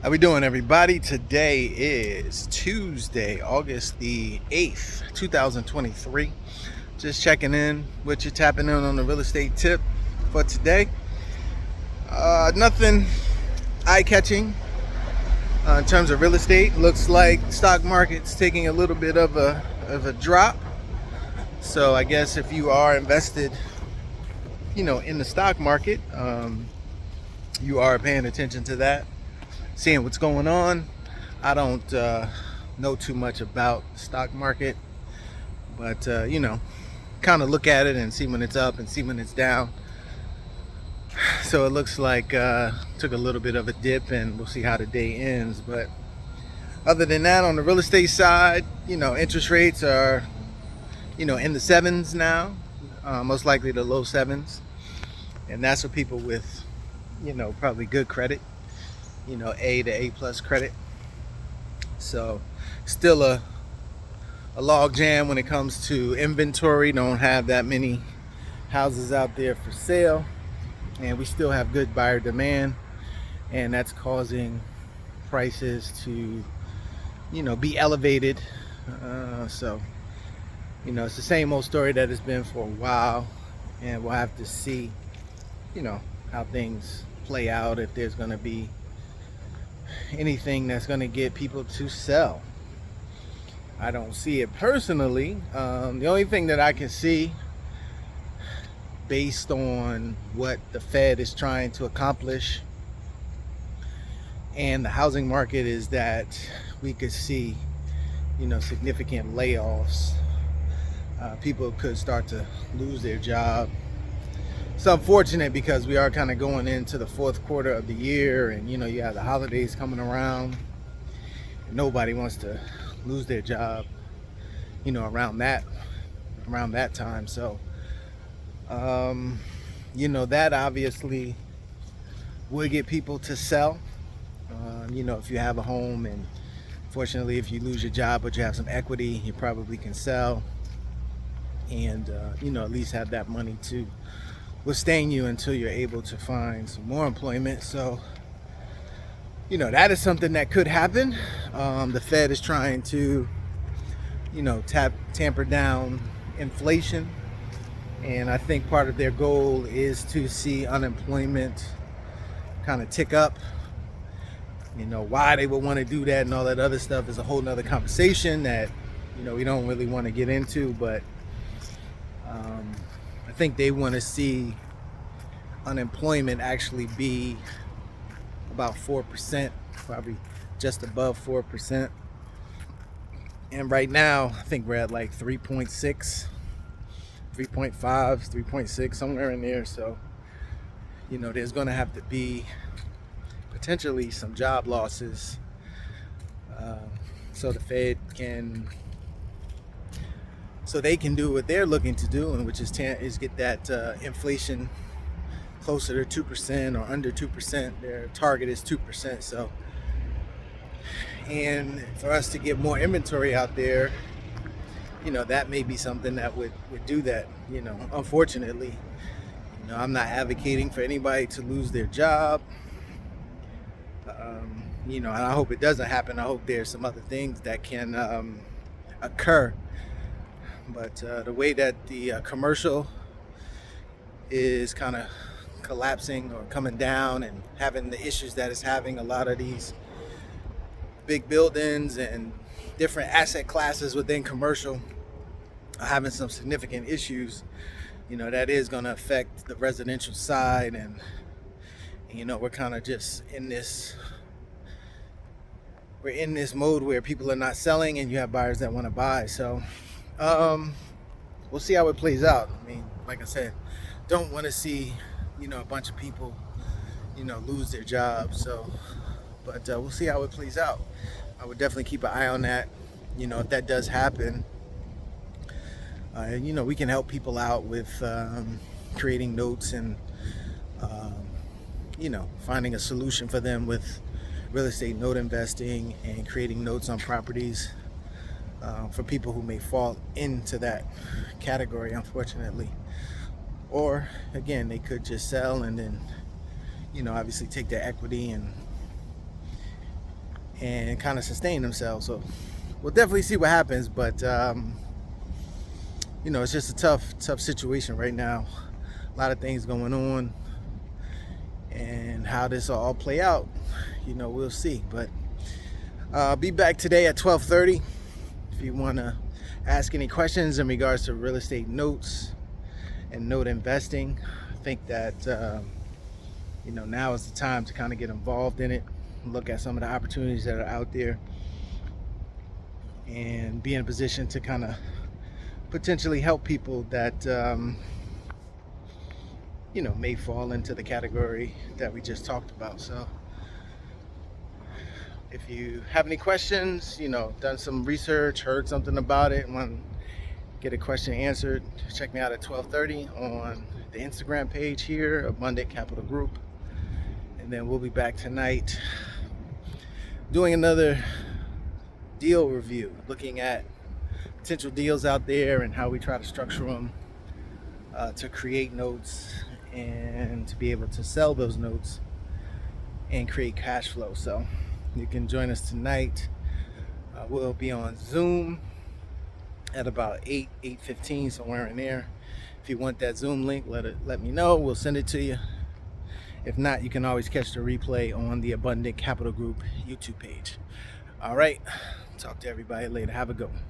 How we doing, everybody? Today is Tuesday, August the 8th, 2023. Just checking in with you, tapping in on the real estate tip for today. Nothing eye-catching in terms of real estate. Looks like stock market's taking a little bit of a drop. So I guess if you are invested, in the stock market, you are paying attention to that, seeing what's going on. I don't know too much about the stock market, but kind of look at it and see when it's up and see when it's down. So it looks like took a little bit of a dip, and we'll see how the day ends. But other than that, on the real estate side, interest rates are in the sevens now, most likely the low sevens, and that's for people with probably good credit, A to A plus credit. So still a log jam when it comes to inventory. Don't have that many houses out there for sale, and we still have good buyer demand, and that's causing prices to be elevated. So it's the same old story that it's been for a while, and we'll have to see how things play out, if there's going to be anything that's going to get people to sell. I don't see it personally. The only thing that I can see, based on what the Fed is trying to accomplish and the housing market, is that we could see significant layoffs. People could start to lose their job. It's unfortunate because we are kind of going into the fourth quarter of the year, and you have the holidays coming around. Nobody wants to lose their job around that time. So that obviously would get people to sell. If you have a home, and fortunately if you lose your job but you have some equity, you probably can sell, and at least have that money to sustain you until you're able to find some more employment. So that is something that could happen. The Fed is trying to tamper down inflation, and I think part of their goal is to see unemployment kind of tick up. Why they would want to do that and all that other stuff is a whole nother conversation that we don't really want to get into, but I think they want to see unemployment actually be about 4%, probably just above 4%. And right now, I think we're at like 3.6, 3.5, 3.6, somewhere in there. So, there's going to have to be potentially some job losses, so the Fed can, so they can do what they're looking to do, and which is get that inflation closer to 2% or under 2%. Their target is 2%. So, and for us to get more inventory out there, that may be something that would do that. Unfortunately, I'm not advocating for anybody to lose their job. And I hope it doesn't happen. I hope there's some other things that can occur. But the way that the commercial is kind of collapsing or coming down and having the issues that it's having, a lot of these big buildings and different asset classes within commercial are having some significant issues, that is going to affect the residential side. And we're kind of just in this mode where people are not selling and you have buyers that want to buy. So we'll see how it plays out. I mean, like I said, don't want to see a bunch of people lose their jobs. So, but we'll see how it plays out. I would definitely keep an eye on that. If that does happen, we can help people out with creating notes and finding a solution for them with real estate note investing and creating notes on properties for people who may fall into that category, unfortunately. Or again, they could just sell and then obviously take their equity and and kind of sustain themselves. So we'll definitely see what happens, but you know, it's just a tough situation right now. A lot of things going on, and how this all play out, you know, we'll see. But I'll be back today at 12:30 if you want to ask any questions in regards to real estate notes and note investing. I think that you know, now is the time to kind of get involved in it, look at some of the opportunities that are out there, and be in a position to kind of potentially help people that you know, may fall into the category that we just talked about. So if you have any questions, you know, done some research, heard something about it, want to get a question answered, check me out at 12:30 on the Instagram page here, Abundant Capital Group. And then we'll be back tonight doing another deal review, looking at potential deals out there and how we try to structure them to create notes and to be able to sell those notes and create cash flow. So you can join us tonight. We'll be on Zoom at about 8:15, somewhere in there. If you want that Zoom link, let me know. We'll send it to you. If not, you can always catch the replay on the Abundant Capital Group YouTube page. All right, talk to everybody later. Have a good one.